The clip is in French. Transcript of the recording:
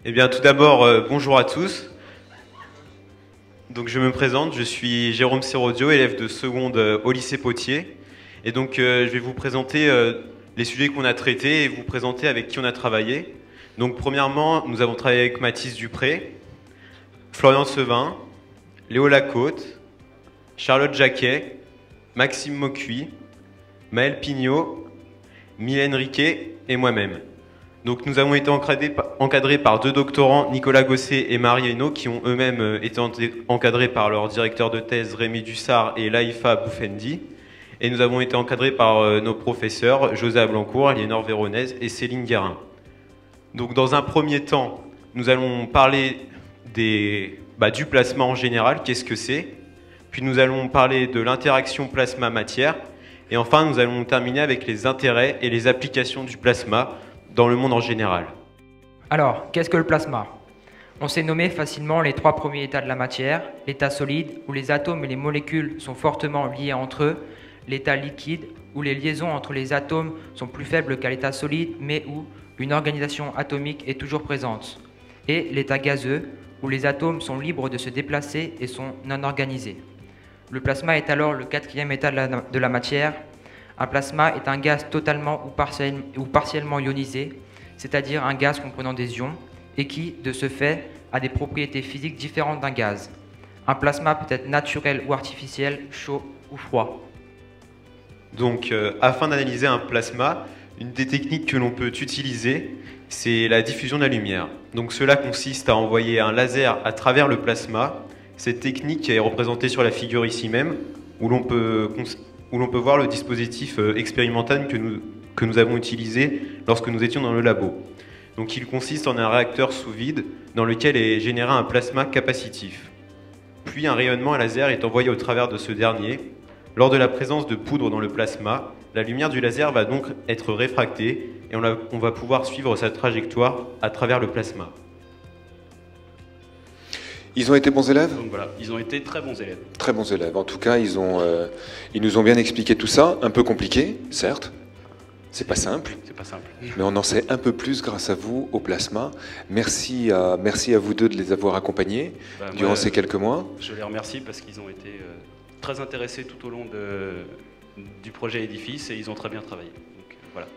Eh bien, tout d'abord, bonjour à tous. Donc, je me présente, je suis Jérôme Serodio, élève de seconde au lycée Potier. Et donc, je vais vous présenter les sujets qu'on a traités et vous présenter avec qui on a travaillé. Donc, premièrement, nous avons travaillé avec Mathis Dupré, Florian Sevin, Léo Lacôte, Charlotte Jacquet, Maxime Mocuy, Maël Pignot, Mylène Riquet et moi-même. Donc nous avons été encadrés par deux doctorants, Nicolas Gosset et Marie Hainaut, qui ont eux-mêmes été encadrés par leur directeur de thèse Rémi Dussard et Laïfa Boufendi. Et nous avons été encadrés par nos professeurs José Ablancourt, Aliénor Véronèse et Céline Guérin. Donc dans un premier temps, nous allons parler du plasma en général, qu'est-ce que c'est. Puis nous allons parler de l'interaction plasma-matière. Et enfin, nous allons terminer avec les intérêts et les applications du plasma dans le monde en général. Alors, qu'est-ce que le plasma? On sait nommer facilement les trois premiers états de la matière, l'état solide, où les atomes et les molécules sont fortement liés entre eux, l'état liquide, où les liaisons entre les atomes sont plus faibles qu'à l'état solide, mais où une organisation atomique est toujours présente, et l'état gazeux, où les atomes sont libres de se déplacer et sont non organisés. Le plasma est alors le quatrième état de la matière. Un plasma est un gaz totalement ou partiellement ionisé, c'est-à-dire un gaz comprenant des ions, et qui, de ce fait, a des propriétés physiques différentes d'un gaz. Un plasma peut être naturel ou artificiel, chaud ou froid. Donc, afin d'analyser un plasma, une des techniques que l'on peut utiliser, c'est la diffusion de la lumière. Donc, cela consiste à envoyer un laser à travers le plasma. Cette technique est représentée sur la figure ici même, où l'on peut voir le dispositif expérimental que nous avons utilisé lorsque nous étions dans le labo. Donc il consiste en un réacteur sous vide dans lequel est généré un plasma capacitif. Puis un rayonnement à laser est envoyé au travers de ce dernier. Lors de la présence de poudre dans le plasma, la lumière du laser va donc être réfractée et on va pouvoir suivre sa trajectoire à travers le plasma. Ils ont été bons élèves? Donc voilà, ils ont été très bons élèves. Très bons élèves. En tout cas, ils nous ont bien expliqué tout ça. Un peu compliqué, certes. C'est pas simple. C'est pas simple. Mais on en sait un peu plus grâce à vous au plasma. Merci à vous deux de les avoir accompagnés durant ces quelques mois. Je les remercie parce qu'ils ont été très intéressés tout au long du projet édifice et ils ont très bien travaillé. Donc, voilà.